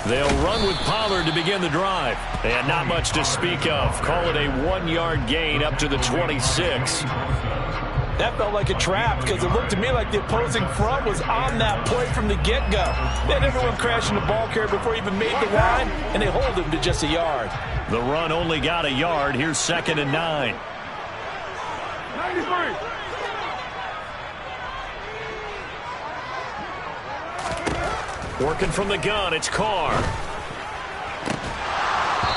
They'll run with Pollard to begin the drive. And not much to speak of. Call it a 1-yard gain up to the 26. That felt like a trap because it looked to me like the opposing front was on that play from the get-go. They had everyone crashing the ball carrier before he even made the line, and they hold him to just a yard. The run only got a yard. Here's 2nd and 9. 93. Working from the gun, it's Carr.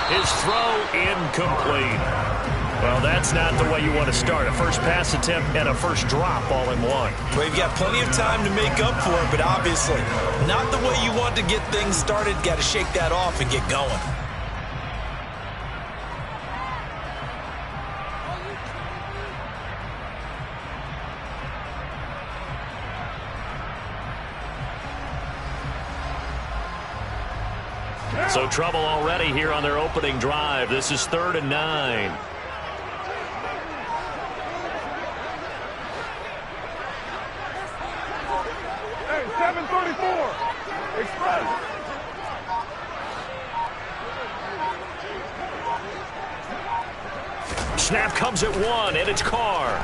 His throw incomplete. Well, that's not the way you want to start. A first pass attempt and a first drop all in one. Well, you've got plenty of time to make up for it, but obviously not the way you want to get things started. Got to shake that off and get going. So trouble already here on their opening drive. This is 3rd and 9. Hey, 734. Express. Snap comes at 1, and it's Carr.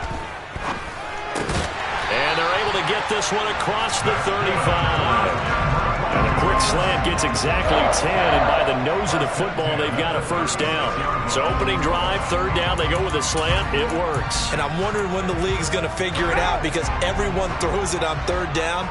And they're able to get this one across the 35. And a quick slant gets exactly 10, and by the nose of the football, they've got a first down. So opening drive, 3rd down, they go with a slant. It works. And I'm wondering when the league's going to figure it out because everyone throws it on 3rd down.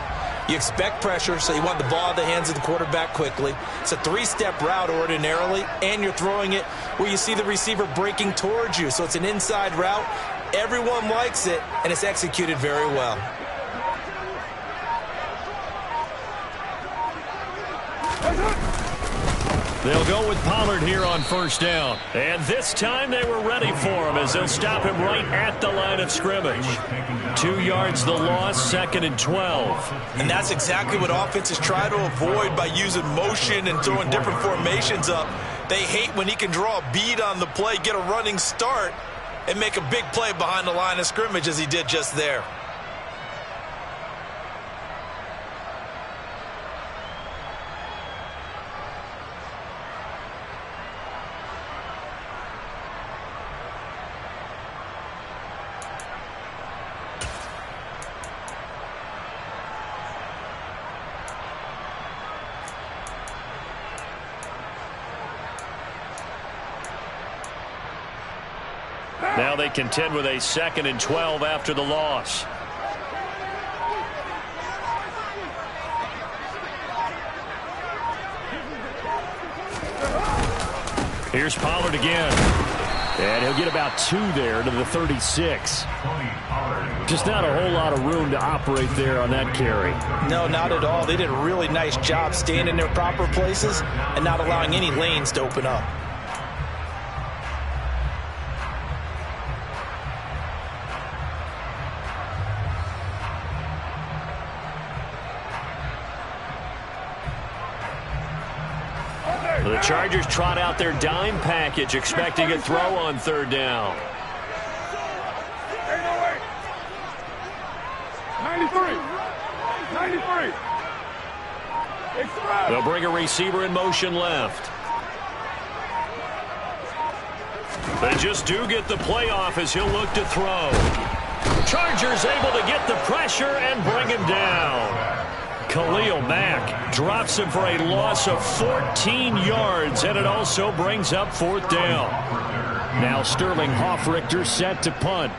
You expect pressure, so you want the ball in the hands of the quarterback quickly. It's a 3-step route ordinarily, and you're throwing it where you see the receiver breaking towards you. So it's an inside route. Everyone likes it, and it's executed very well. They'll go with Pollard here on 1st down. And this time they were ready for him as they'll stop him right at the line of scrimmage. 2 yards the loss, 2nd and 12. And that's exactly what offenses try to avoid by using motion and throwing different formations up. They hate when he can draw a bead on the play, get a running start, and make a big play behind the line of scrimmage as he did just there. Now they contend with a 2nd and 12 after the loss. Here's Pollard again. And he'll get about 2 there to the 36. Just not a whole lot of room to operate there on that carry. No, not at all. They did a really nice job staying in their proper places and not allowing any lanes to open up. The Chargers trot out their dime package, expecting a throw on 3rd down. 808. 93. 93. Express. They'll bring a receiver in motion left. They just do get the play off as he'll look to throw. Chargers able to get the pressure and bring him down. Khalil Mack drops him for a loss of 14 yards, and it also brings up 4th down. Now Sterling Hoffrichter set to punt.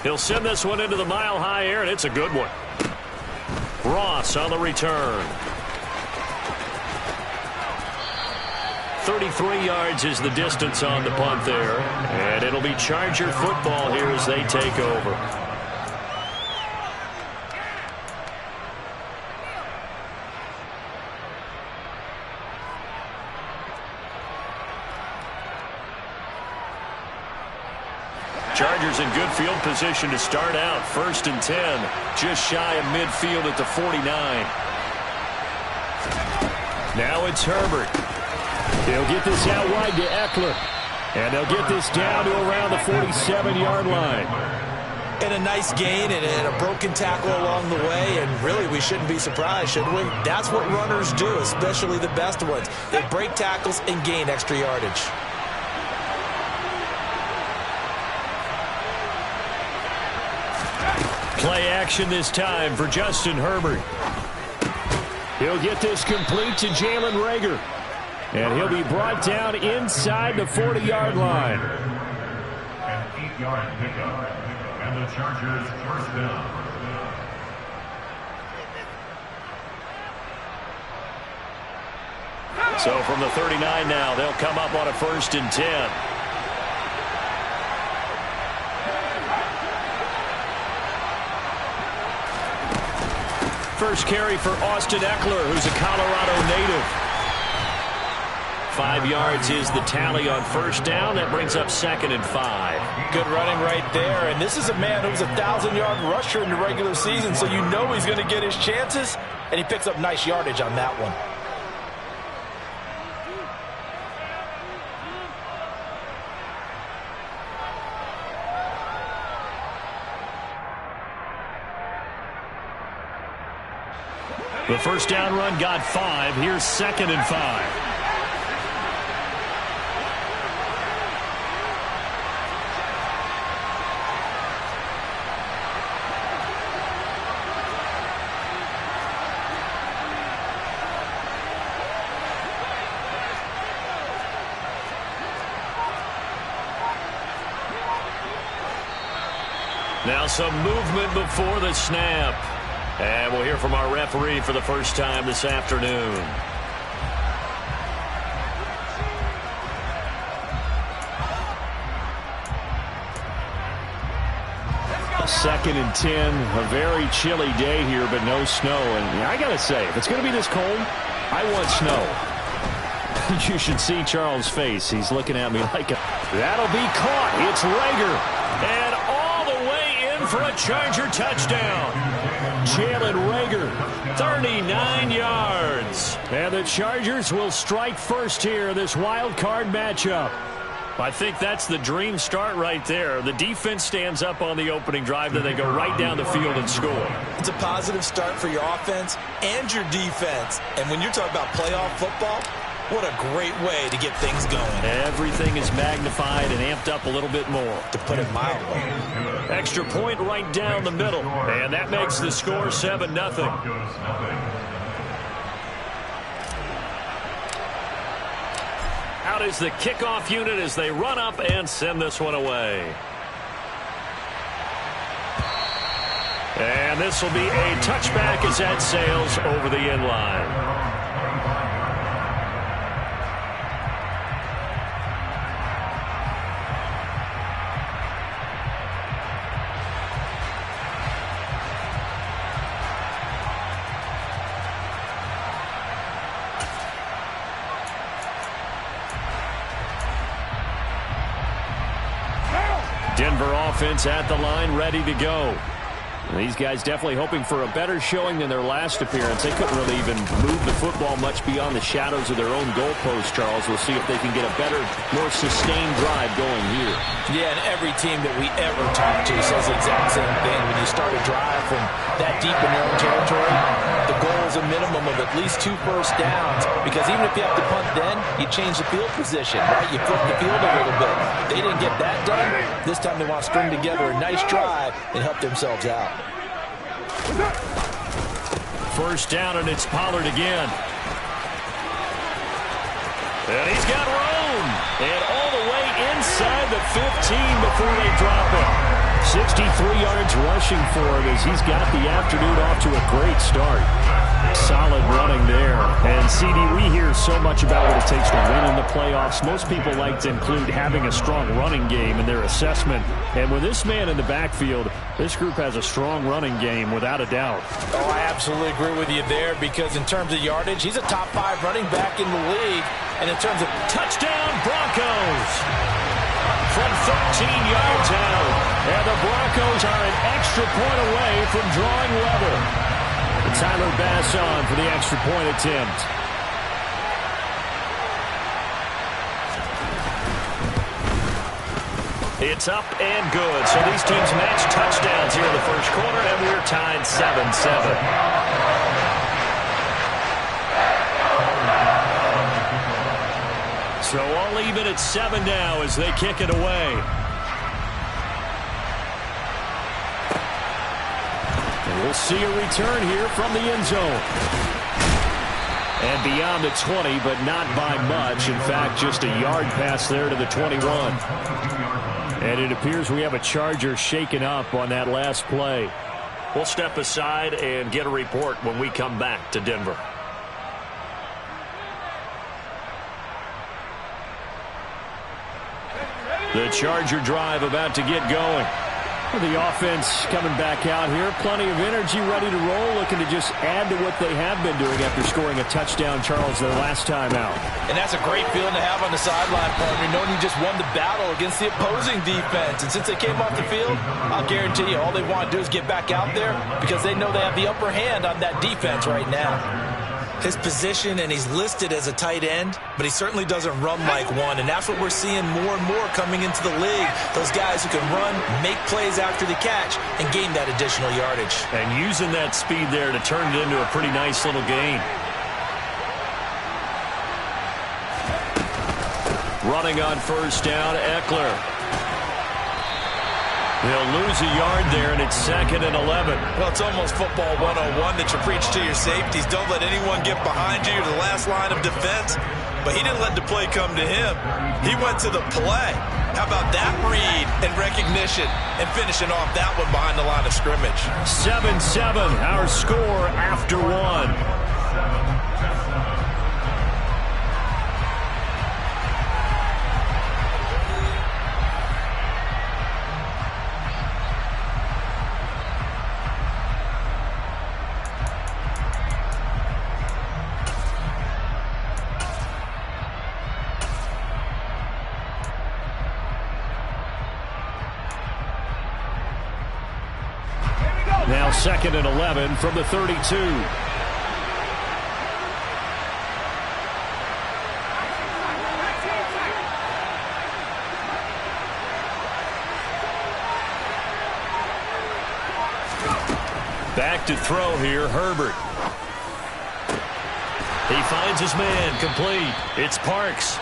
He'll send this one into the mile-high air, and it's a good one. Ross on the return. 33 yards is the distance on the punt there, and it'll be Charger football here as they take over. Chargers in good field position to start out. 1st and 10, just shy of midfield at the 49. Now it's Herbert. They'll get this out wide to Eckler. And they'll get this down to around the 47-yard line. And a nice gain and a broken tackle along the way, and really we shouldn't be surprised, should we? That's what runners do, especially the best ones. They break tackles and gain extra yardage. Play action this time for Justin Herbert. He'll get this complete to Jalen Reagor. And he'll be brought down inside the 40-yard line. An 8-yard pickup. And the Chargers first down. So from the 39 now, they'll come up on a 1st and 10. First carry for Austin Eckler, who's a Colorado native. 5 yards is the tally on 1st down. That brings up 2nd and 5. Good running right there. And this is a man who's a 1,000-yard rusher in the regular season, so you know he's going to get his chances. And he picks up nice yardage on that one. The 1st down run got 5. Here's 2nd and 5. Now some movement before the snap. And we'll hear from our referee for the first time this afternoon. 2nd and 10. A very chilly day here, but no snow. And I got to say, if it's going to be this cold, I want snow. You should see Charles' face. He's looking at me like a... That'll be caught. It's Reagor. And all the way in for a Charger touchdown. Jalen Reagor, 39 yards. And the Chargers will strike first here, this wild card matchup. I think that's the dream start right there. The defense stands up on the opening drive, then they go right down the field and score. It's a positive start for your offense and your defense. And when you're talking about playoff football, what a great way to get things going. Everything is magnified and amped up a little bit more. To put it mildly. Extra point right down the middle. And that makes the score 7-0. Out is the kickoff unit as they run up and send this one away. And this will be a touchback as that sails over the end line. Denver offense at the line, ready to go. And these guys definitely hoping for a better showing than their last appearance. They couldn't really even move the football much beyond the shadows of their own goalpost, Charles. We'll see if they can get a better, more sustained drive going here. Yeah, and every team that we ever talk to says the exact same thing. When you start a drive from that deep in your own territory, the goal is a minimum of at least 2 first downs, because even if you have to punt then, you change the field position, right? You flip the field a little bit. They didn't get that done. This time they want to string together a nice drive and help themselves out. First down, and it's Pollard again. And he's got room. And all the way inside the 15 before they drop him. 63 yards rushing for him as he's got the afternoon off to a great start. Solid running there. And, CD, we hear so much about what it takes to win in the playoffs. Most people like to include having a strong running game in their assessment. And with this man in the backfield, this group has a strong running game without a doubt. Oh, I absolutely agree with you there, because in terms of yardage, he's a top 5 running back in the league. And in terms of touchdown, Broncos! From 13 yards out. And the Broncos are an extra point away from drawing level. Tyler Bass on for the extra point attempt. It's up and good. So these teams match touchdowns here in the first quarter, and we're tied 7-7. So all even at 7 now as they kick it away. And we'll see a return here from the end zone. And beyond the 20, but not by much. In fact, just a yard pass there to the 21. And it appears we have a Charger shaken up on that last play. We'll step aside and get a report when we come back to Denver. The Charger drive about to get going. The offense coming back out here. Plenty of energy, ready to roll, looking to just add to what they have been doing after scoring a touchdown, Charles, their last time out. And that's a great feeling to have on the sideline, partner, knowing you just won the battle against the opposing defense. And since they came off the field, I'll guarantee you all they want to do is get back out there because they know they have the upper hand on that defense right now. His position, and he's listed as a tight end, but he certainly doesn't run like one, and that's what we're seeing more and more coming into the league. Those guys who can run, make plays after the catch, and gain that additional yardage. And using that speed there to turn it into a pretty nice little gain. Running on first down, Eckler. They'll lose a yard there, and it's 2nd and 11. Well, it's almost football 101 that you preach to your safeties. Don't let anyone get behind you to the last line of defense. But he didn't let the play come to him. He went to the play. How about that read and recognition and finishing off that one behind the line of scrimmage? 7-7, our score after one. Now 2nd and 11 from the 32. Back to throw here, Herbert. He finds his man, complete. It's Parks.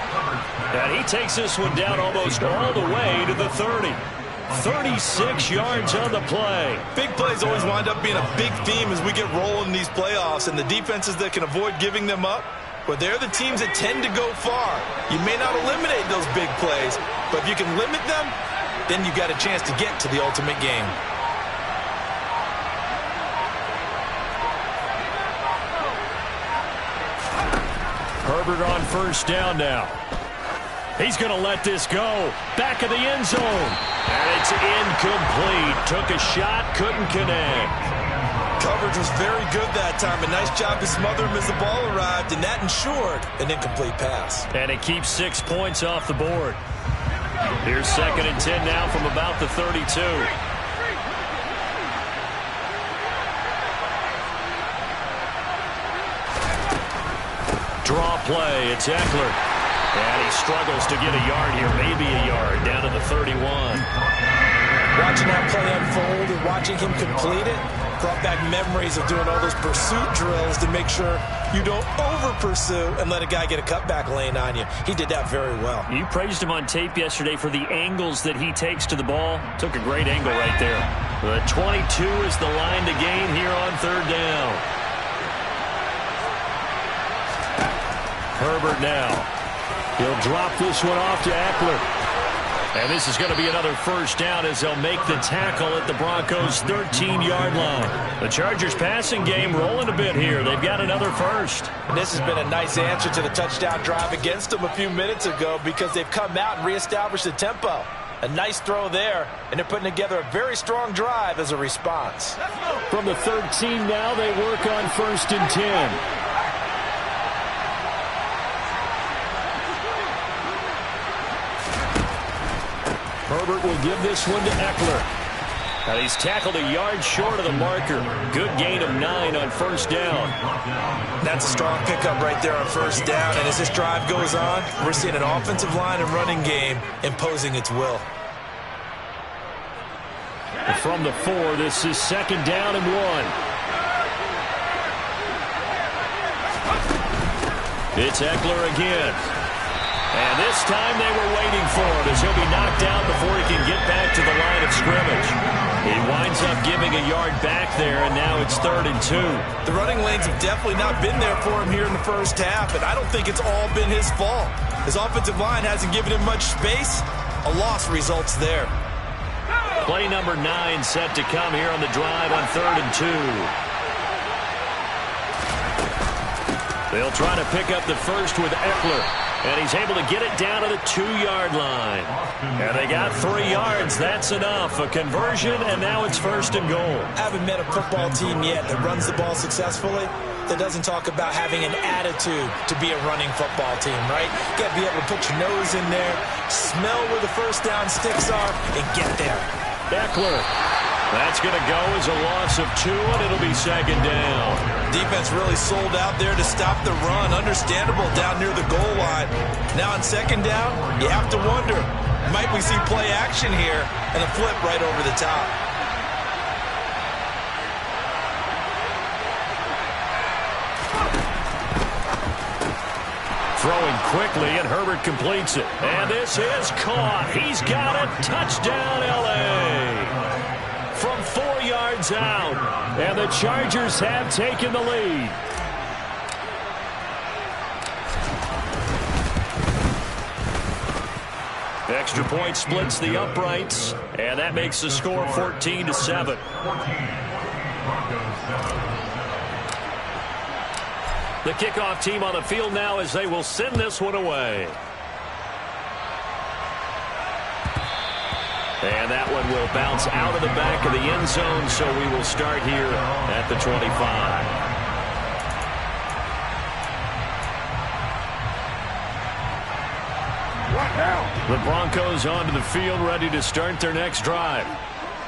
And he takes this one down almost all the way to the 30. 36 yards on the play. Big plays always wind up being a big theme as we get rolling in these playoffs, and the defenses that can avoid giving them up, well, they're the teams that tend to go far. You may not eliminate those big plays, but if you can limit them, then you got a chance to get to the ultimate game. Herbert on first down now. He's going to let this go. Back of the end zone. And it's incomplete. Took a shot, couldn't connect. Coverage was very good that time. A nice job to smother him as the ball arrived, and that ensured an incomplete pass. And it keeps 6 points off the board. Here's 2nd and 10 now from about the 32. Draw play. It's Eckler. And he struggles to get a yard here, maybe a yard, down to the 31. Watching that play unfold and watching him complete it brought back memories of doing all those pursuit drills to make sure you don't over-pursue and let a guy get a cutback lane on you. He did that very well. You praised him on tape yesterday for the angles that he takes to the ball. Took a great angle right there. The 22 is the line to gain here on 3rd down. Herbert now. He'll drop this one off to Eckler. And this is going to be another first down as they'll make the tackle at the Broncos' 13-yard line. The Chargers' passing game rolling a bit here. They've got another first. And this has been a nice answer to the touchdown drive against them a few minutes ago because they've come out and reestablished the tempo. A nice throw there, and they're putting together a very strong drive as a response. From the 13 now, they work on 1st and 10. Herbert will give this one to Eckler. And he's tackled a yard short of the marker. Good gain of 9 on 1st down. That's a strong pickup right there on 1st down. And as this drive goes on, we're seeing an offensive line and running game imposing its will. from the 4. This is 2nd down and 1. It's Eckler again. And this time they were waiting for him as he'll be knocked down before he can get back to the line of scrimmage. He winds up giving a yard back there, and now it's 3rd and 2. The running lanes have definitely not been there for him here in the first half, and I don't think it's all been his fault. His offensive line hasn't given him much space. A loss results there. Play number 9 set to come here on the drive on 3rd and 2. They'll try to pick up the first with Eckler. And he's able to get it down to the 2-yard line. And they got 3 yards. That's enough. A conversion, and now it's 1st and goal. I haven't met a football team yet that runs the ball successfully that doesn't talk about having an attitude to be a running football team, right? You got to be able to put your nose in there, smell where the first down sticks are, and get there. Eckler. That's going to go as a loss of 2, and it'll be 2nd down. Defense really sold out there to stop the run. Understandable down near the goal line. Now on 2nd down, you have to wonder, might we see play action here and a flip right over the top? Throwing quickly, and Herbert completes it. And this is caught. He's got it. Touchdown, L.A. From 4 yards out. And the Chargers have taken the lead. Extra point splits the uprights. And that makes the score 14-7. The kickoff team on the field now as they will send this one away. And that one will bounce out of the back of the end zone, so we will start here at the 25. The Broncos onto the field, ready to start their next drive.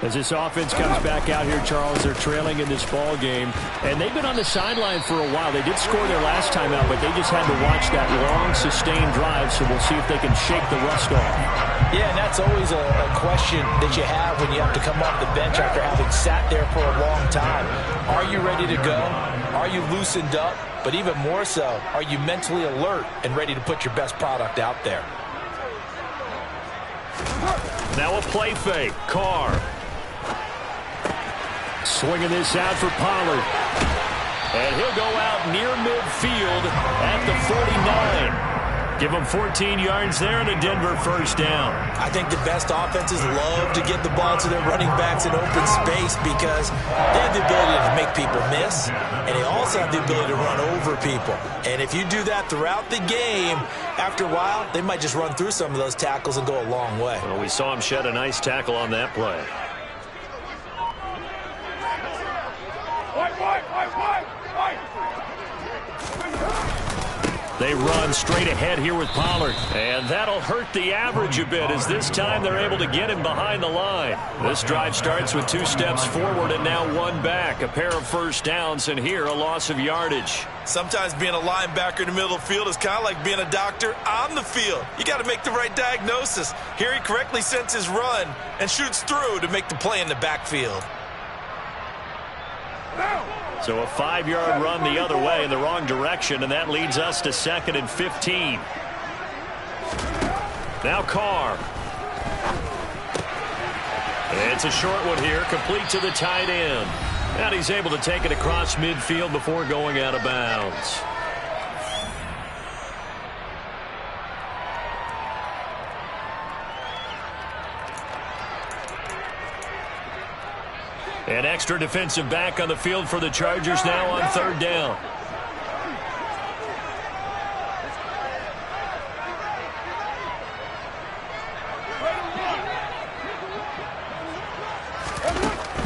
As this offense comes back out here, Charles, they're trailing in this ball game. And they've been on the sideline for a while. They did score their last time out, but they just had to watch that long, sustained drive, so we'll see if they can shake the rust off. Yeah, and that's always a question that you have when you have to come off the bench after having sat there for a long time. Are you ready to go? Are you loosened up? But even more so, are you mentally alert and ready to put your best product out there? Now a play fake. Carr. Swinging this out for Pollard. And he'll go out near midfield at the 49. Give him 14 yards there and a Denver first down. I think the best offenses love to get the ball to their running backs in open space because they have the ability to make people miss, and they also have the ability to run over people. And if you do that throughout the game, after a while, they might just run through some of those tackles and go a long way. Well, we saw him shed a nice tackle on that play. They run straight ahead here with Pollard. And that'll hurt the average a bit as this time they're able to get him behind the line. This drive starts with 2 steps forward and now 1 back. A pair of first downs, and here a loss of yardage. Sometimes being a linebacker in the middle of the field is kind of like being a doctor on the field. You got to make the right diagnosis. Here he correctly sends his run and shoots through to make the play in the backfield. So a 5-yard run the other way in the wrong direction, and that leads us to 2nd and 15. Now Carr. It's a short one here, complete to the tight end. And he's able to take it across midfield before going out of bounds. An extra defensive back on the field for the Chargers now on 3rd down.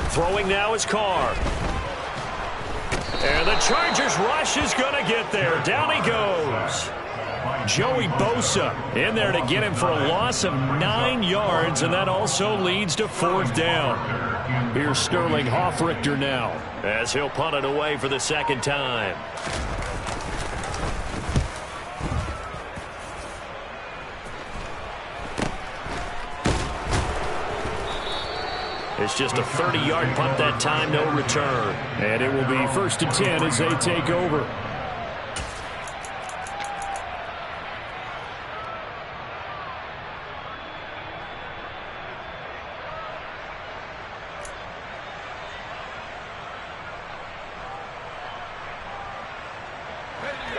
Throwing now is Carr. And the Chargers rush is going to get there. Down he goes. Joey Bosa in there to get him for a loss of 9 yards, and that also leads to 4th down. Here's Sterling Hoffrichter now as he'll punt it away for the 2nd time. It's just a 30-yard punt that time, no return. And it will be 1st and 10 as they take over.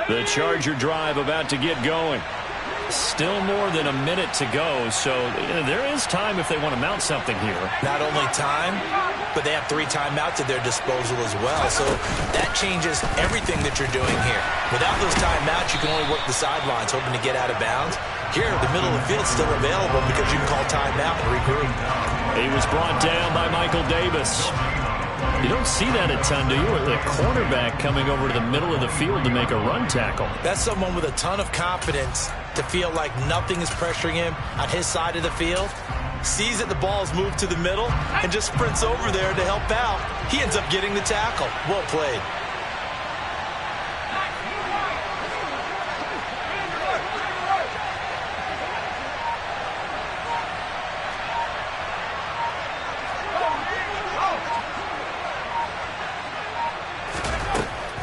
The Charger drive about to get going. Still more than a minute to go, so there is time if they want to mount something here. Not only time, but they have 3 timeouts at their disposal as well. So that changes everything that you're doing here. Without those timeouts, you can only work the sidelines, hoping to get out of bounds. Here, the middle of the field is still available because you can call timeout and regroup. He was brought down by Michael Davis. You don't see that a ton, do you? A cornerback coming over to the middle of the field to make a run tackle. That's someone with a ton of confidence to feel like nothing is pressuring him on his side of the field. Sees that the ball is moved to the middle and just sprints over there to help out. He ends up getting the tackle. Well played.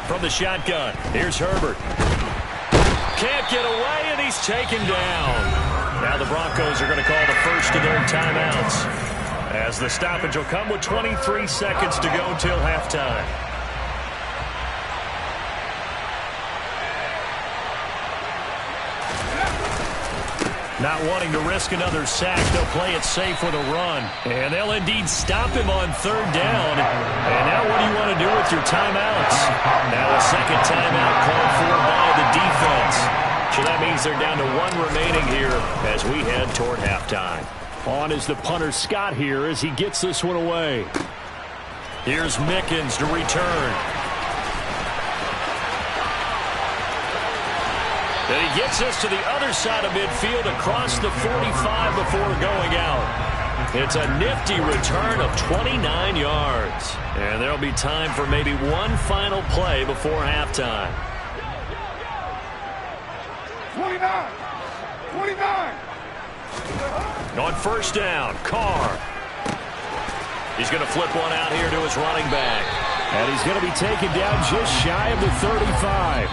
From the shotgun, here's Herbert. Can't get away, and he's taken down. Now the Broncos are going to call the first of their timeouts, as the stoppage will come with 23 seconds to go till halftime. Not wanting to risk another sack, they'll play it safe with a run. And they'll indeed stop him on 3rd down. And now what do you want to do with your timeouts? Now a second timeout called for by the defense. So that means they're down to 1 remaining here as we head toward halftime. On is the punter Scott here as he gets this one away. Here's Mickens to return. And he gets us to the other side of midfield across the 45 before going out. It's a nifty return of 29 yards. And there'll be time for maybe one final play before halftime. 29. 29. On 1st down, Carr. He's going to flip one out here to his running back. And he's going to be taken down just shy of the 35.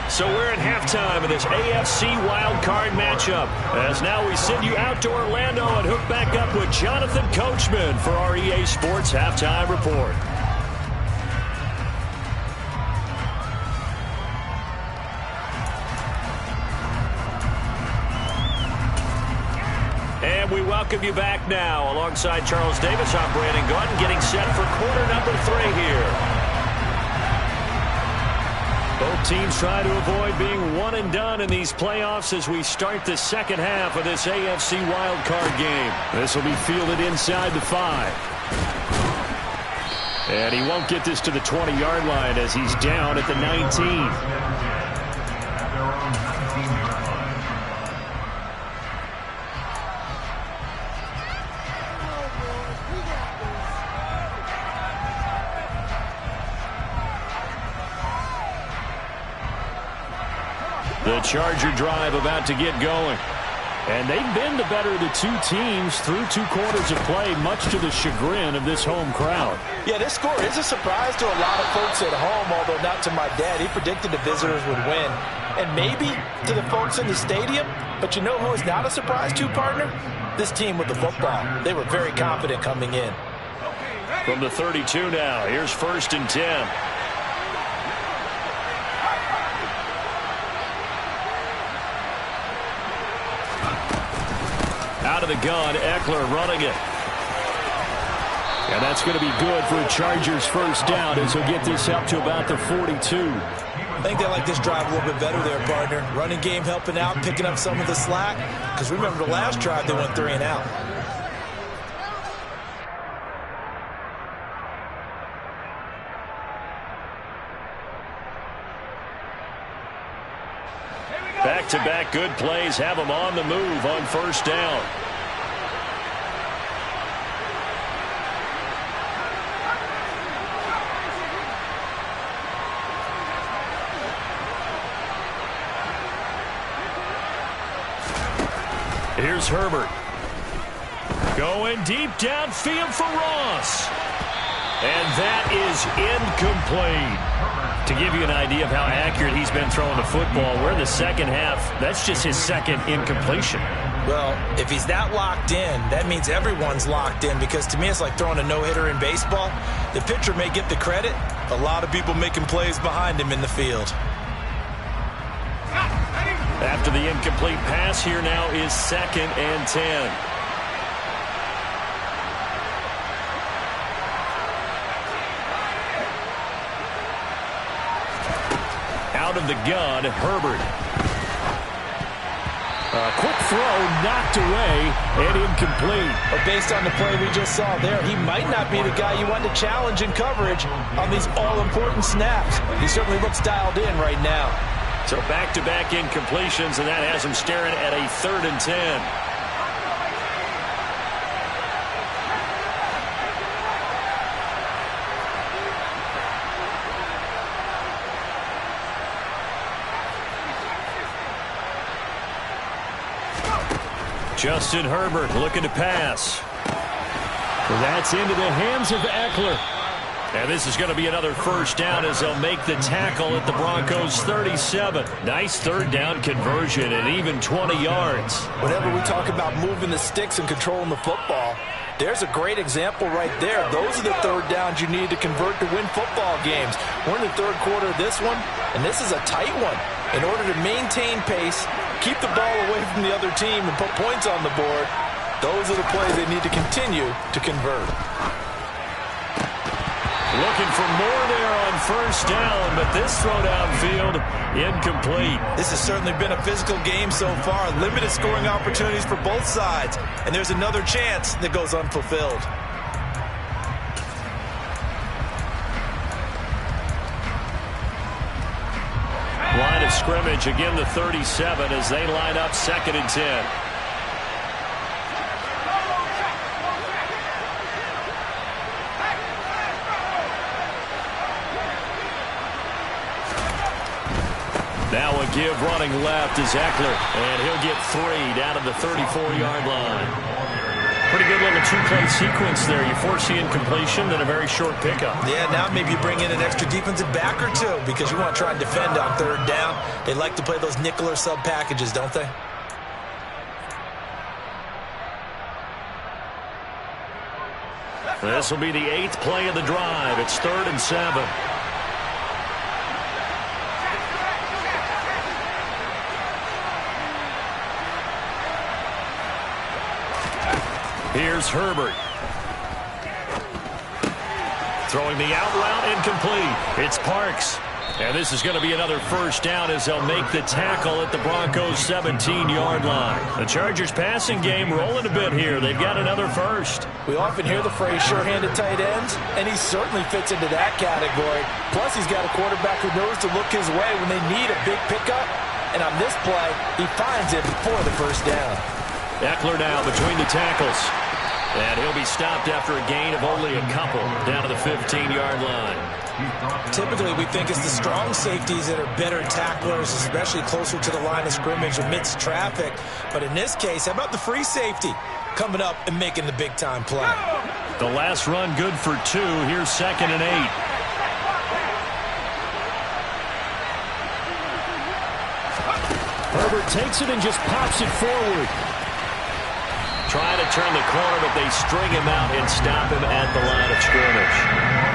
So we're at halftime of this AFC wildcard matchup. As now we send you out to Orlando and hook back up with Jonathan Coachman for our EA Sports Halftime Report. And we welcome you back now. Alongside Charles Davis, I'm Brandon Gaudin, getting set for quarter number 3 here. Both teams try to avoid being one and done in these playoffs as we start the second half of this AFC wildcard game. This will be fielded inside the 5. And he won't get this to the 20-yard line as he's down at the 19. The Charger drive about to get going. And they've been the better of the 2 teams through 2 quarters of play, much to the chagrin of this home crowd. Yeah, this score is a surprise to a lot of folks at home, although not to my dad. He predicted the visitors would win. And maybe to the folks in the stadium, but you know who is not a surprise to, partner? This team with the football. They were very confident coming in. From the 32 now, here's 1st and 10. Out of the gun, Eckler running it. And that's going to be good for a Chargers 1st down as he'll get this up to about the 42. I think they like this drive a little bit better there, partner. Running game helping out, picking up some of the slack. Because remember the last drive, they went 3 and out. Back-to-back good plays have them on the move on 1st down. Here's Herbert. Going deep downfield for Ross. And that is incomplete. To give you an idea of how accurate he's been throwing the football, we're in the second half. That's just his second incompletion. Well, if he's that locked in, that means everyone's locked in, because to me it's like throwing a no-hitter in baseball. The pitcher may get the credit. A lot of people making plays behind him in the field. After the incomplete pass, here now is 2nd and 10. Out of the gun, Herbert. A quick throw knocked away and incomplete. But based on the play we just saw there, he might not be the guy you want to challenge in coverage on these all-important snaps. He certainly looks dialed in right now. So back-to-back incompletions, and that has him staring at a 3rd and 10. Justin Herbert looking to pass. That's into the hands of Eckler. And this is going to be another first down as they'll make the tackle at the Broncos' 37. Nice 3rd down conversion and even 20 yards. Whenever we talk about moving the sticks and controlling the football, there's a great example right there. Those are the 3rd downs you need to convert to win football games. We're in the 3rd quarter of this one, and this is a tight one. In order to maintain pace, keep the ball away from the other team, and put points on the board, those are the plays they need to continue to convert. Looking for more there on 1st down, but this throw downfield, incomplete. This has certainly been a physical game so far. Limited scoring opportunities for both sides, and there's another chance that goes unfulfilled. Line of scrimmage, again the 37 as they line up 2nd and 10. Now a give running left is Eckler, and he'll get 3 down at the 34-yard line. Pretty good little 2-play sequence there. You force the incompletion, then a very short pickup. Yeah, now maybe you bring in an extra defensive back or two because you want to try and defend on 3rd down. They like to play those nickel or sub packages, don't they? This will be the 8th play of the drive. It's 3rd and 7. Here's Herbert. Throwing the out route, incomplete. It's Parks. And this is going to be another first down as they'll make the tackle at the Broncos' 17-yard line. The Chargers passing game rolling a bit here. They've got another first. We often hear the phrase sure-handed tight ends, and he certainly fits into that category. Plus, he's got a quarterback who knows to look his way when they need a big pickup. And on this play, he finds it for the first down. Eckler now between the tackles. And he'll be stopped after a gain of only a couple down to the 15-yard line. Typically, we think it's the strong safeties that are better tacklers, especially closer to the line of scrimmage amidst traffic. But in this case, how about the free safety coming up and making the big-time play? The last run good for 2. Here's 2nd and 8. Herbert takes it and just pops it forward. Trying to turn the corner, but they string him out and stop him at the line of scrimmage.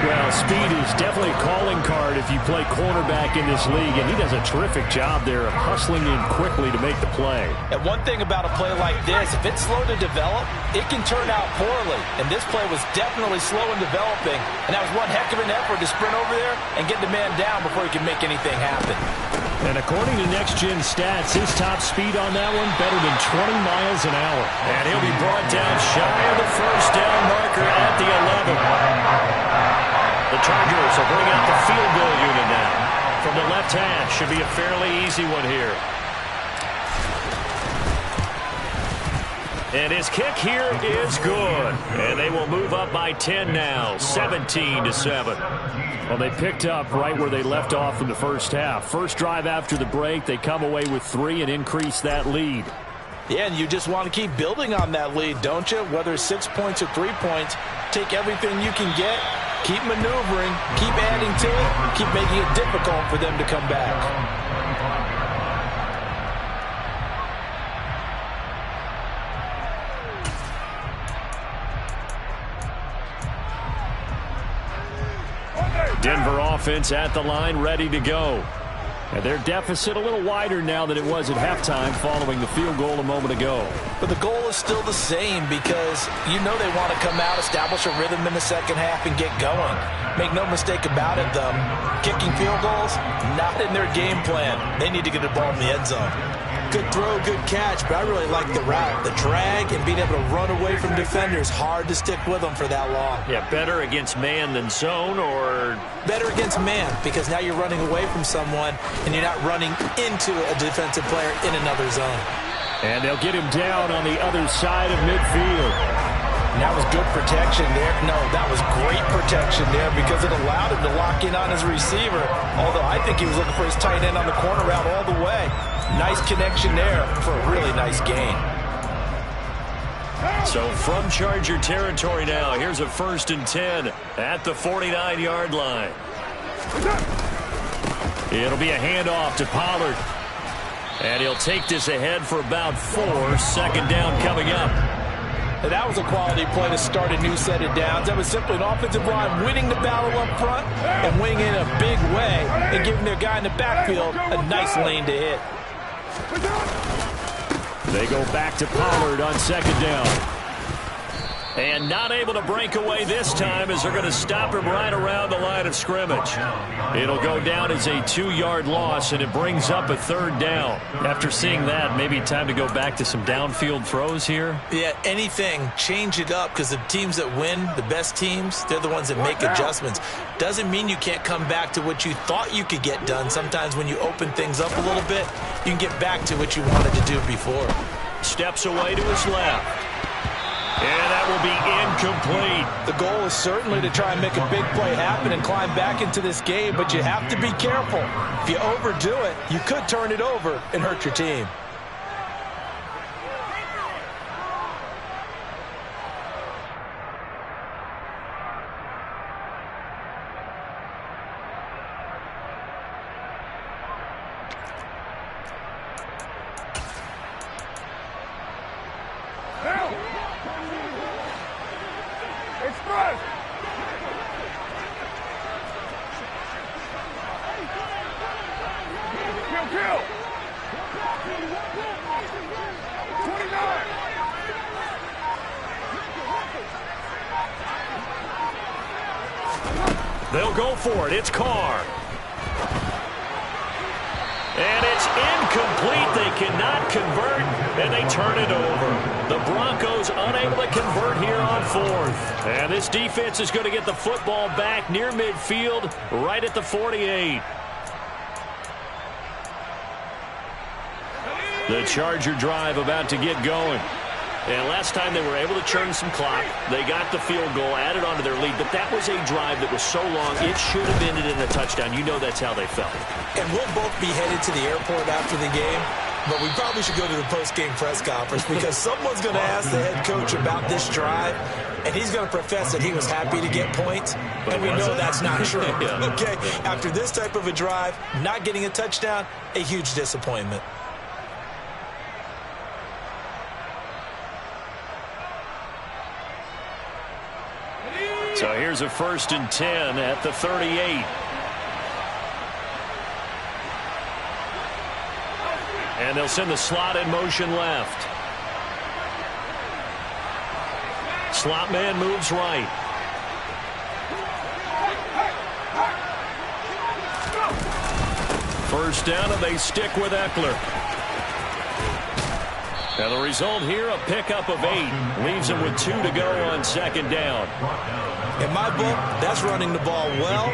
Well, speed is definitely a calling card if you play cornerback in this league, and he does a terrific job there of hustling in quickly to make the play. And one thing about a play like this, if it's slow to develop, it can turn out poorly. And this play was definitely slow in developing, and that was one heck of an effort to sprint over there and get the man down before he could make anything happen. And according to Next Gen Stats, his top speed on that one better than 20 miles an hour. And he'll be brought down shy of the first down marker at the 11. The Chargers will bring out the field goal unit now. From the left hash, should be a fairly easy one here. And his kick here is good. And they will move up by 10 now, 17-7. Well, they picked up right where they left off in the first half. First drive after the break, they come away with 3 and increase that lead. Yeah, and you just want to keep building on that lead, don't you? Whether it's 6 points or 3 points, take everything you can get, keep maneuvering, keep adding to it, keep making it difficult for them to come back. Denver offense at the line, ready to go. And their deficit a little wider now than it was at halftime following the field goal a moment ago. But the goal is still the same because you know they want to come out, establish a rhythm in the second half, and get going. Make no mistake about it, though. Kicking field goals, not in their game plan. They need to get the ball in the end zone. Good throw, good catch, but I really like the route. The drag and being able to run away from defenders, hard to stick with them for that long. Yeah, better against man than zone, or? Better against man, because now you're running away from someone and you're not running into a defensive player in another zone. And they'll get him down on the other side of midfield. And that was good protection there. No, that was great protection there because it allowed him to lock in on his receiver. Although I think he was looking for his tight end on the corner route all the way. Nice connection there for a really nice gain. So from Charger territory now, here's a 1st and 10 at the 49-yard line. It'll be a handoff to Pollard. And he'll take this ahead for about 4. 2nd down coming up. And that was a quality play to start a new set of downs. That was simply an offensive line winning the battle up front and winning in a big way and giving their guy in the backfield a nice lane to hit. They go back to Pollard on 2nd down. And not able to break away this time as they're going to stop him right around the line of scrimmage. It'll go down as a 2-yard loss, and it brings up a 3rd down. After seeing that, maybe time to go back to some downfield throws here. Yeah, anything. Change it up because the teams that win, the best teams, they're the ones that make adjustments. Doesn't mean you can't come back to what you thought you could get done. Sometimes when you open things up a little bit, you can get back to what you wanted to do before. Steps away to his left. And that will be incomplete. The goal is certainly to try and make a big play happen and climb back into this game, but you have to be careful. If you overdo it, you could turn it over and hurt your team. They'll go for it. It's Carr. And it's incomplete. They cannot convert, and they turn it over. The Broncos unable to convert here on 4th. And this defense is going to get the football back near midfield, right at the 48. The Charger drive about to get going. And last time they were able to churn some clock. They got the field goal, added on to their lead. But that was a drive that was so long, it should have ended in a touchdown. You know that's how they felt. And we'll both be headed to the airport after the game. But we probably should go to the post-game press conference because someone's going to ask the head coach about this drive. And he's going to profess that he was happy to get points. And we know that's not true. Yeah. Okay, after this type of a drive, not getting a touchdown, a huge disappointment. So here's a 1st and 10 at the 38. And they'll send the slot in motion left. Slot man moves right. First down, and they stick with Eckler. And the result here, a pickup of 8. Leaves him with 2 to go on 2nd down. In my book, that's running the ball well,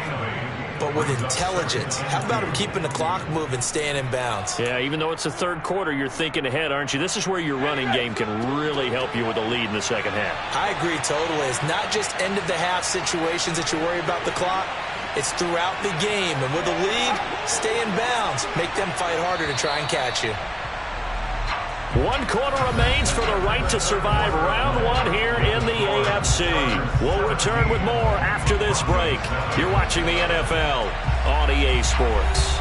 but with intelligence. How about him keeping the clock moving, staying in bounds? Yeah, even though it's the 3rd quarter, you're thinking ahead, aren't you? This is where your running game can really help you with a lead in the second half. I agree totally. It's not just end-of-the-half situations that you worry about the clock. It's throughout the game. And with a lead, stay in bounds. Make them fight harder to try and catch you. One quarter remains for the right to survive round one here in the AFC. We'll return with more after this break. You're watching the NFL on EA Sports.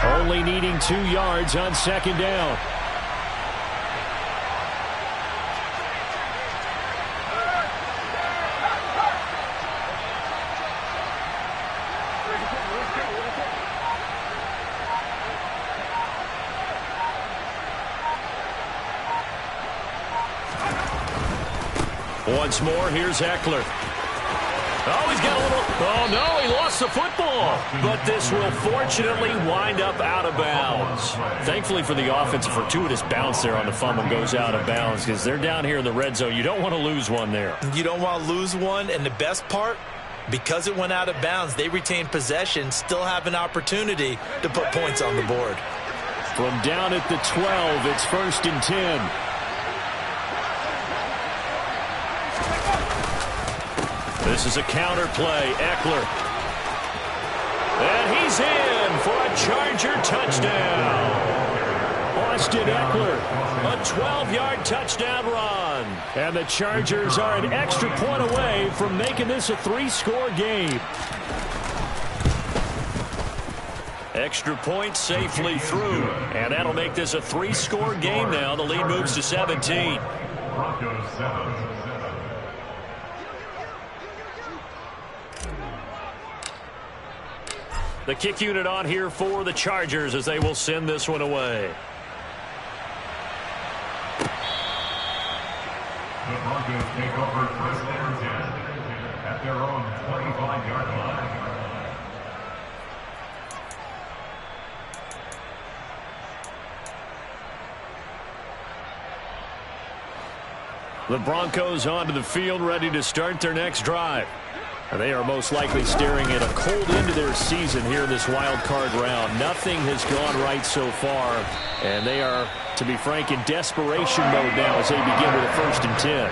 Only needing 2 yards on second down. Once more, here's Eckler. Oh, he's got a little... Oh, no, he lost the football. But this will fortunately wind up out of bounds. Thankfully for the offense, a fortuitous bounce there on the fumble goes out of bounds because they're down here in the red zone. You don't want to lose one there. You don't want to lose one, and the best part, because it went out of bounds, they retained possession, still have an opportunity to put points on the board. From down at the 12, it's 1st and 10. This is a counter play. Eckler. And he's in for a Charger touchdown. Austin Eckler. A 12-yard touchdown run. And the Chargers are an extra point away from making this a 3-score game. Extra point safely through. And that'll make this a 3-score game now. The lead moves to 17. Broncos 7. The kick unit on here for the Chargers as they will send this one away. The Broncos take over 1st and 10 at their own 25-yard line. The Broncos onto the field, ready to start their next drive. And they are most likely staring at a cold end to their season here in this wild card round. Nothing has gone right so far, and they are, to be frank, in desperation mode now as they begin with a 1st and 10.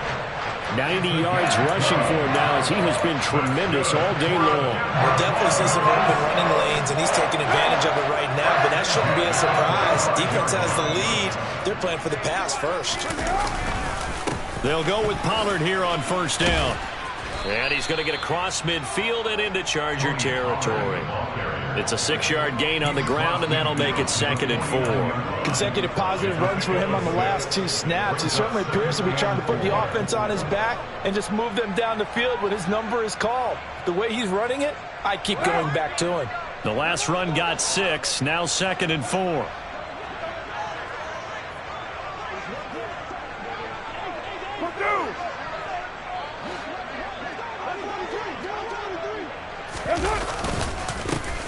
90 yards rushing for him now as he has been tremendous all day long. We'll definitely see some open running lanes, and he's taking advantage of it right now, but that shouldn't be a surprise. Defense has the lead. They're playing for the pass first. They'll go with Pollard here on 1st down. And he's going to get across midfield and into Charger territory. It's a 6-yard gain on the ground, and that'll make it 2nd and 4. Consecutive positive runs for him on the last 2 snaps. He certainly appears to be trying to put the offense on his back and just move them down the field when his number is called. The way he's running it, I keep going back to him. The last run got 6, now 2nd and 4.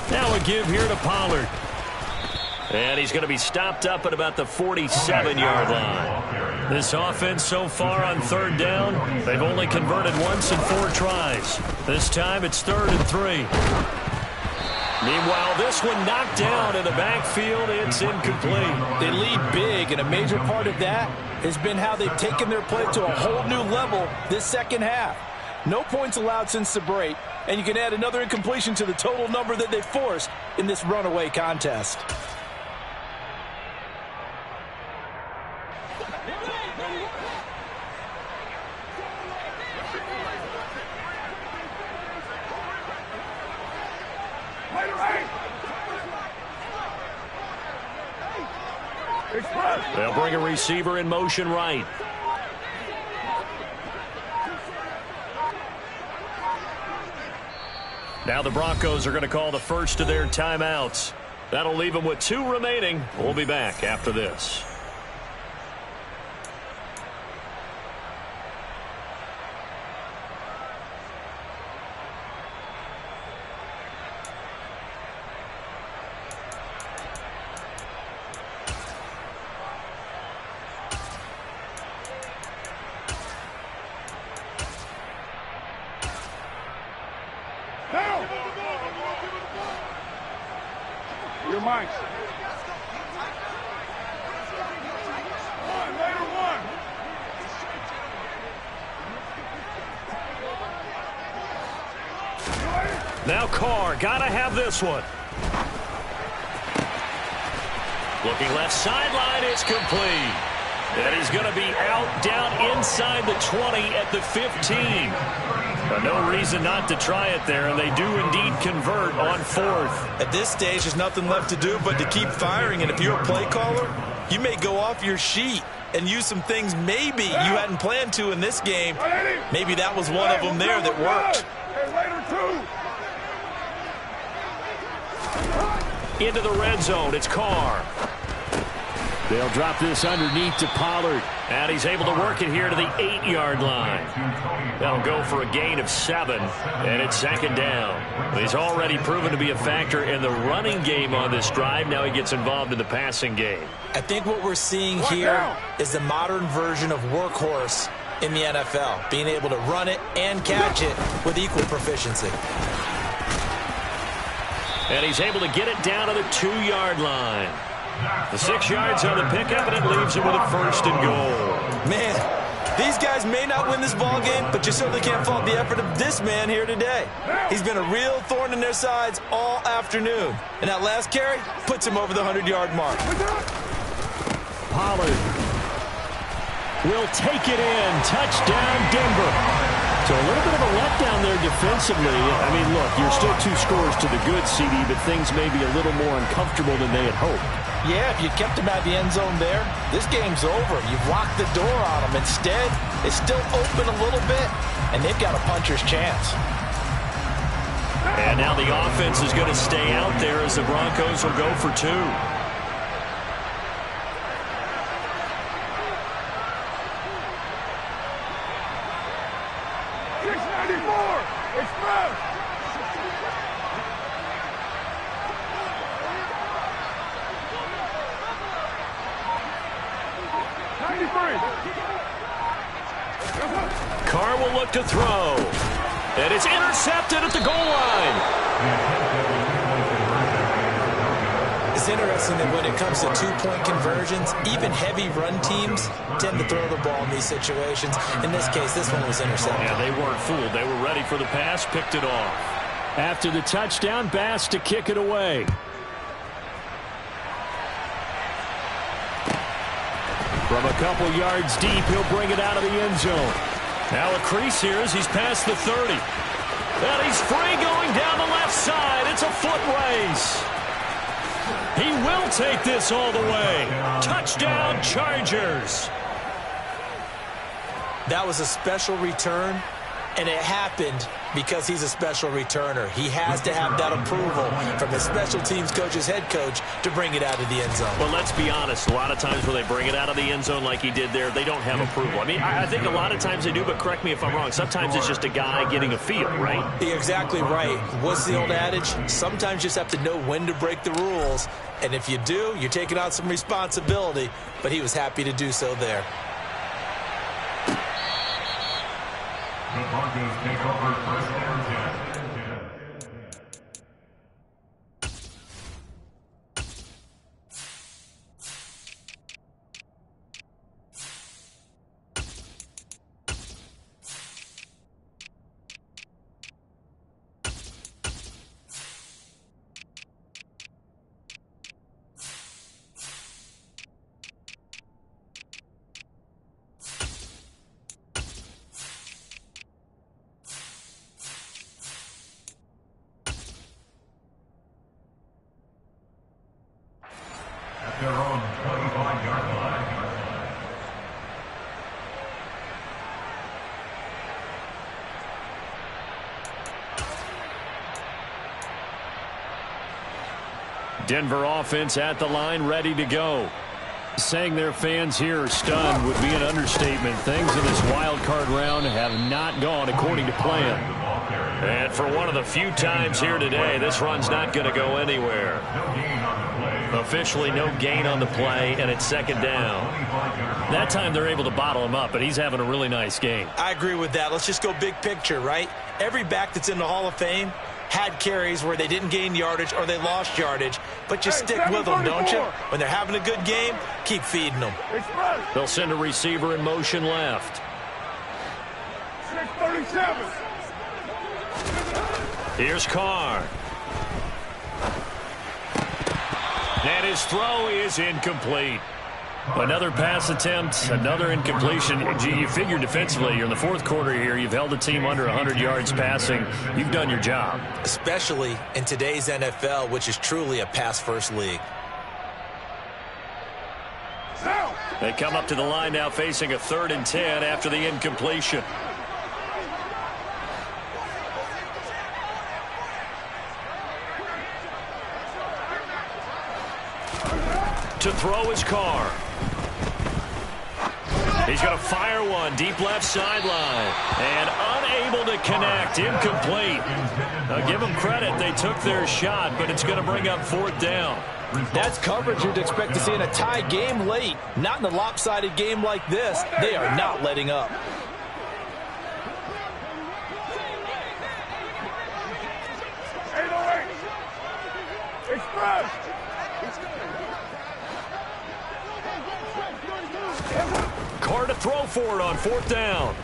Now a give here to Pollard. And he's going to be stopped up at about the 47-yard line. This offense so far on 3rd down, they've only converted once in 4 tries. This time it's 3rd and 3. Meanwhile, this one knocked down in the backfield. It's incomplete. They lead big, and a major part of that has been how they've taken their play to a whole new level this second half. No points allowed since the break, and you can add another incompletion to the total number that they forced in this runaway contest. They'll bring a receiver in motion right. Now the Broncos are going to call the first of their timeouts. That'll leave them with 2 remaining. We'll be back after this. Your mind. Now Carr, gotta have this one. Looking left sideline, it's complete. And he's going to be out down inside the 20 at the 15. But no reason not to try it there, and they do indeed convert on 4th. At this stage, there's nothing left to do but to keep firing. And if you're a play caller, you may go off your sheet and use some things maybe you hadn't planned to in this game. Maybe that was one of them there that worked. Into the red zone, it's Carr. They'll drop this underneath to Pollard. And he's able to work it here to the 8-yard line. That'll go for a gain of 7, and it's 2nd down. He's already proven to be a factor in the running game on this drive. Now he gets involved in the passing game. I think what we're seeing here is the modern version of workhorse in the NFL, being able to run it and catch it with equal proficiency. And he's able to get it down to the 2-yard line. The 6 yards on the pickup, and it leaves him with a 1st and goal. Man, these guys may not win this ball game, but you certainly can't fault the effort of this man here today. He's been a real thorn in their sides all afternoon. And that last carry puts him over the 100-yard mark. Pollard will take it in. Touchdown, Denver. So a little bit of a letdown there defensively. I mean, look, you're still 2 scores to the good, CD, but things may be a little more uncomfortable than they had hoped. Yeah, if you kept him out of the end zone there, this game's over. You've locked the door on him. Instead, it's still open a little bit, and they've got a puncher's chance. And now the offense is going to stay out there as the Broncos will go for 2. Carr will look to throw. And it's intercepted at the goal line. It's interesting that when it comes to 2-point conversions, even heavy run teams tend to throw the ball in these situations. In this case, this one was intercepted. Yeah, they weren't fooled. They were ready for the pass, picked it off. After the touchdown, Bass to kick it away. From a couple yards deep, he'll bring it out of the end zone. Now a crease here as he's past the 30. And he's free going down the left side. It's a foot race. He will take this all the way. Touchdown, Chargers. That was a special return, and it happened because he's a special returner. He has to have that approval from the special teams coach's head coach to bring it out of the end zone. Well, let's be honest. A lot of times when they bring it out of the end zone like he did there, they don't have approval. I mean, I think a lot of times they do, but correct me if I'm wrong. Sometimes it's just a guy getting a feel, right? You're exactly right. What's the old adage? Sometimes you just have to know when to break the rules. And if you do, you're taking on some responsibility. But he was happy to do so there. The Broncos take over 1st and 10. Their own 25-yard line. Denver offense at the line, ready to go. Saying their fans here are stunned would be an understatement. Things in this wild card round have not gone according to plan. And for one of the few times here today, this run's not going to go anywhere. Officially no gain on the play, and it's 2nd down. That time they're able to bottle him up, but he's having a really nice game. I agree with that. Let's just go big picture, right? Every back that's in the Hall of Fame had carries where they didn't gain yardage or they lost yardage, but you stick with them, don't you? When they're having a good game, keep feeding them. They'll send a receiver in motion left. 637. Here's Carr. And his throw is incomplete. Another pass attempt, another incompletion. You figure defensively, you're in the fourth quarter here. You've held the team under 100 yards passing. You've done your job. Especially in today's NFL, which is truly a pass-first league. They come up to the line now facing a 3rd and 10 after the incompletion. To throw his Carr. He's going to fire one deep left sideline. And unable to connect. Incomplete. Now give them credit. They took their shot, but it's going to bring up 4th down. That's coverage you'd expect to see in a tie game late. Not in a lopsided game like this. They are not letting up. Express. Carr to throw for it on 4th down.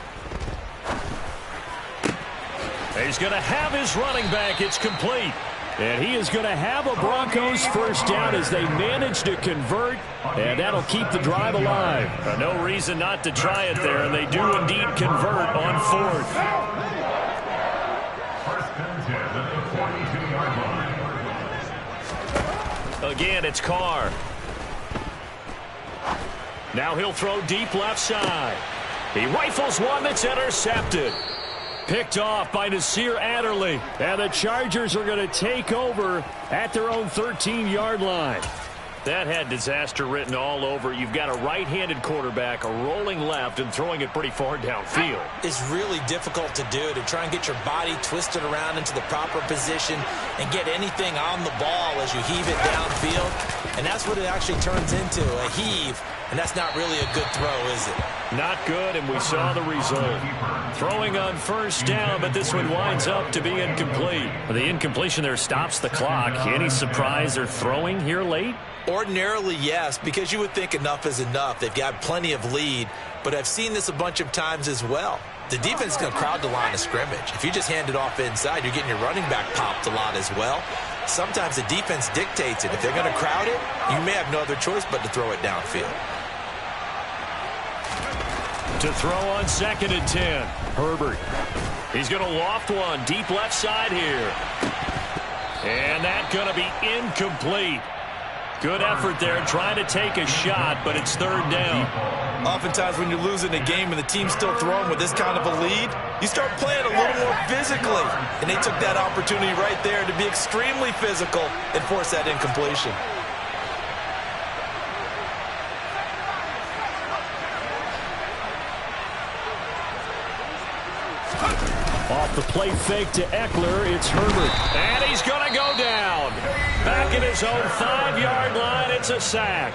He's going to have his running back. It's complete. And he is going to have a Broncos first down as they manage to convert, and that'll keep the drive alive. No reason not to try it there, and they do indeed convert on 4th. Again, it's Carr. Now he'll throw deep left side. He rifles one that's intercepted. Picked off by Nasir Adderley. And the Chargers are going to take over at their own 13-yard line. That had disaster written all over. You've got a right-handed quarterback, a rolling left, and throwing it pretty far downfield. It's really difficult to do, to try and get your body twisted around into the proper position and get anything on the ball as you heave it downfield. And that's what it actually turns into, a heave. And that's not really a good throw, is it? Not good, and we saw the result. Throwing on first down, but this one winds up to be incomplete. The incompletion there stops the clock. Any surprise they're throwing here late? Ordinarily, yes, because you would think enough is enough. They've got plenty of lead, but I've seen this a bunch of times as well. The defense is going to crowd the line of scrimmage. If you just hand it off inside, you're getting your running back popped a lot as well. Sometimes the defense dictates it. If they're going to crowd it, you may have no other choice but to throw it downfield. To throw on 2nd and 10. Herbert. He's going to loft one deep left side here. And that's going to be incomplete. Good effort there trying to take a shot, but it's 3rd down. Oftentimes when you're losing a game and the team's still throwing with this kind of a lead, you start playing a little more physically. And they took that opportunity right there to be extremely physical and force that incompletion. Off the play fake to Eckler, it's Herbert. And he's going to go down. Back at his own 5-yard line, it's a sack.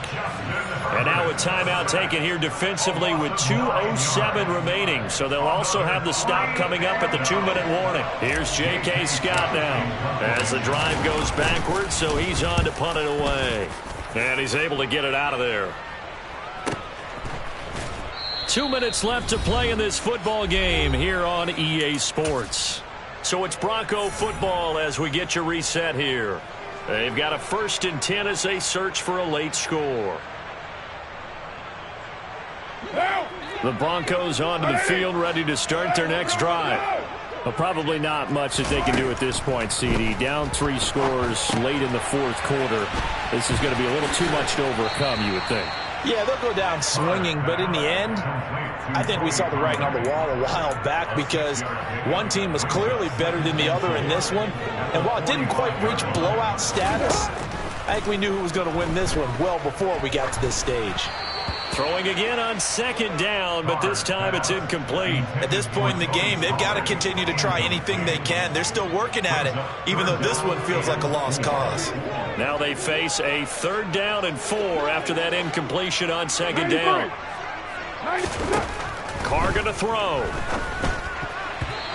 And now a timeout taken here defensively with 2:07 remaining. So they'll also have the stop coming up at the 2-minute warning. Here's J.K. Scott now as the drive goes backwards, so he's on to punt it away. And he's able to get it out of there. 2 minutes left to play in this football game here on EA Sports. So it's Bronco football as we get you reset here. They've got a 1st and 10 as they search for a late score. The Broncos onto the field ready to start their next drive. Well, probably not much that they can do at this point, CD. Down 3 scores late in the 4th quarter. This is going to be a little too much to overcome, you would think. Yeah, they'll go down swinging, but in the end, I think we saw the writing on the wall a while back because one team was clearly better than the other in this one. And while it didn't quite reach blowout status, I think we knew who was going to win this one well before we got to this stage. Throwing again on 2nd down, but this time it's incomplete. At this point in the game, they've got to continue to try anything they can. They're still working at it, even though this one feels like a lost cause. Now they face a 3rd down and 4 after that incompletion on 2nd down. Carr going to throw.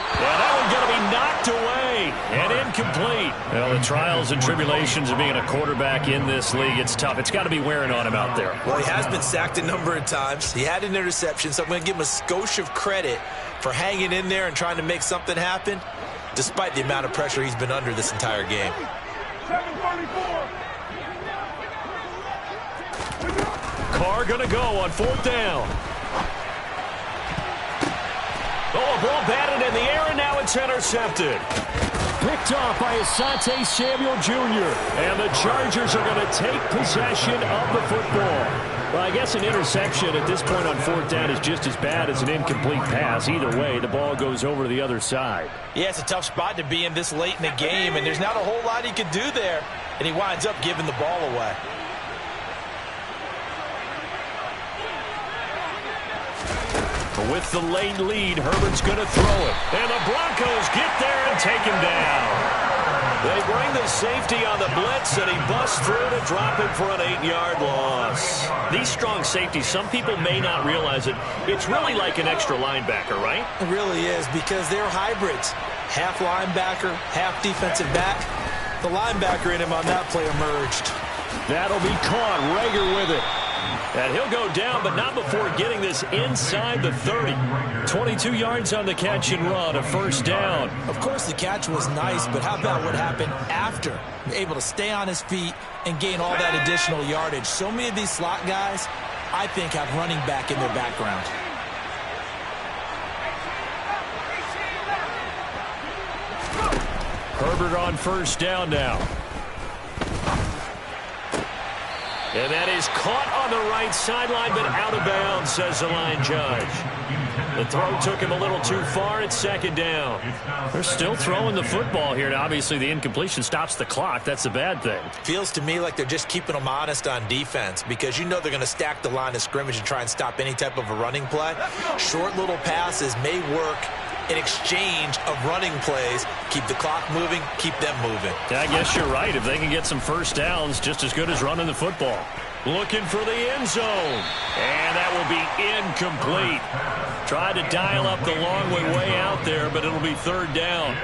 And that one's going to be knocked away and incomplete. Well, the trials and tribulations of being a quarterback in this league, it's tough. It's got to be wearing on him out there. Well, he has been sacked a number of times. He had an interception, so I'm going to give him a skosh of credit for hanging in there and trying to make something happen. despite the amount of pressure he's been under this entire game. 734. Carr going to go on 4th down. Oh, a ball batted in the air, and now it's intercepted. Picked off by Asante Samuel Jr. And the Chargers are going to take possession of the football. Well, I guess an interception at this point on 4th down is just as bad as an incomplete pass. Either way, the ball goes over to the other side. Yeah, it's a tough spot to be in this late in the game, and there's not a whole lot he could do there. And he winds up giving the ball away. With the late lead, Herbert's going to throw it. And the Broncos get there and take him down. They bring the safety on the blitz, and he busts through to drop it for an 8-yard loss. These strong safeties, some people may not realize it. It's really like an extra linebacker, right? It really is, because they're hybrids. Half linebacker, half defensive back. The linebacker in him on that play emerged. That'll be caught. Rager with it. And he'll go down, but not before getting this inside the 30. 22 yards on the catch and run, a 1st down. Of course, the catch was nice, but how about what happened after? Able to stay on his feet and gain all that additional yardage. So many of these slot guys, I think, have running back in their background. Herbert on 1st down now. And that is caught on the right sideline, but out of bounds, says the line judge. The throw took him a little too far. It's 2nd down. They're still throwing the football here. Now, obviously, the incompletion stops the clock. That's a bad thing. Feels to me like they're just keeping them honest on defense, because you know they're going to stack the line of scrimmage and try and stop any type of a running play. Short little passes may work in exchange of running plays. Keep the clock moving, keep them moving. Yeah, I guess you're right. If they can get some 1st downs, just as good as running the football. Looking for the end zone. And that will be incomplete. Tried to dial up the long way out there, but it'll be 3rd down.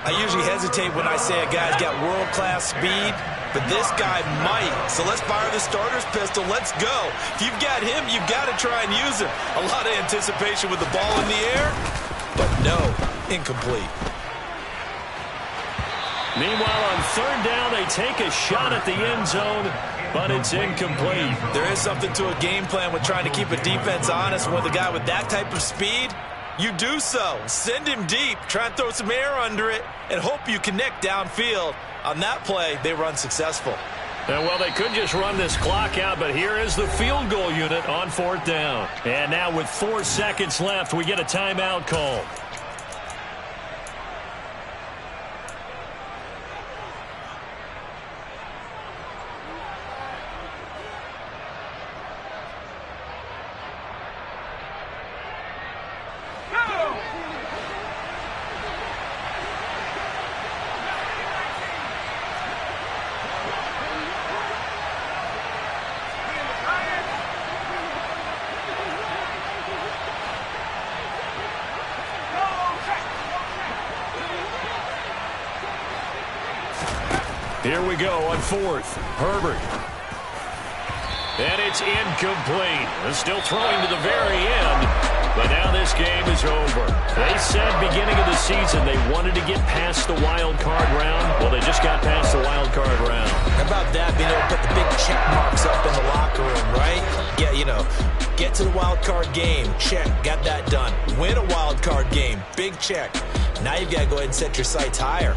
I usually hesitate when I say a guy's got world-class speed, but this guy might. So let's fire the starter's pistol. Let's go. If you've got him, you've got to try and use him. A lot of anticipation with the ball in the air, but no, incomplete. Meanwhile, on 3rd down, they take a shot at the end zone, but it's incomplete. There is something to a game plan with trying to keep a defense honest. With a guy with that type of speed, you do so. Send him deep, try and throw some air under it, and hope you connect downfield. On that play, they were unsuccessful. And, well, they could just run this clock out, but here is the field goal unit on 4th down. And now with 4 seconds left, we get a timeout call. Here we go on 4th. Herbert. And it's incomplete. They're still throwing to the very end. But now this game is over. They said beginning of the season they wanted to get past the wild card round. Well, they just got past the wild card round. How about that, being able to put the big check marks up in the locker room, right? Yeah, you know, get to the wild card game. Check. Got that done. Win a wild card game. Big check. Now you've got to go ahead and set your sights higher.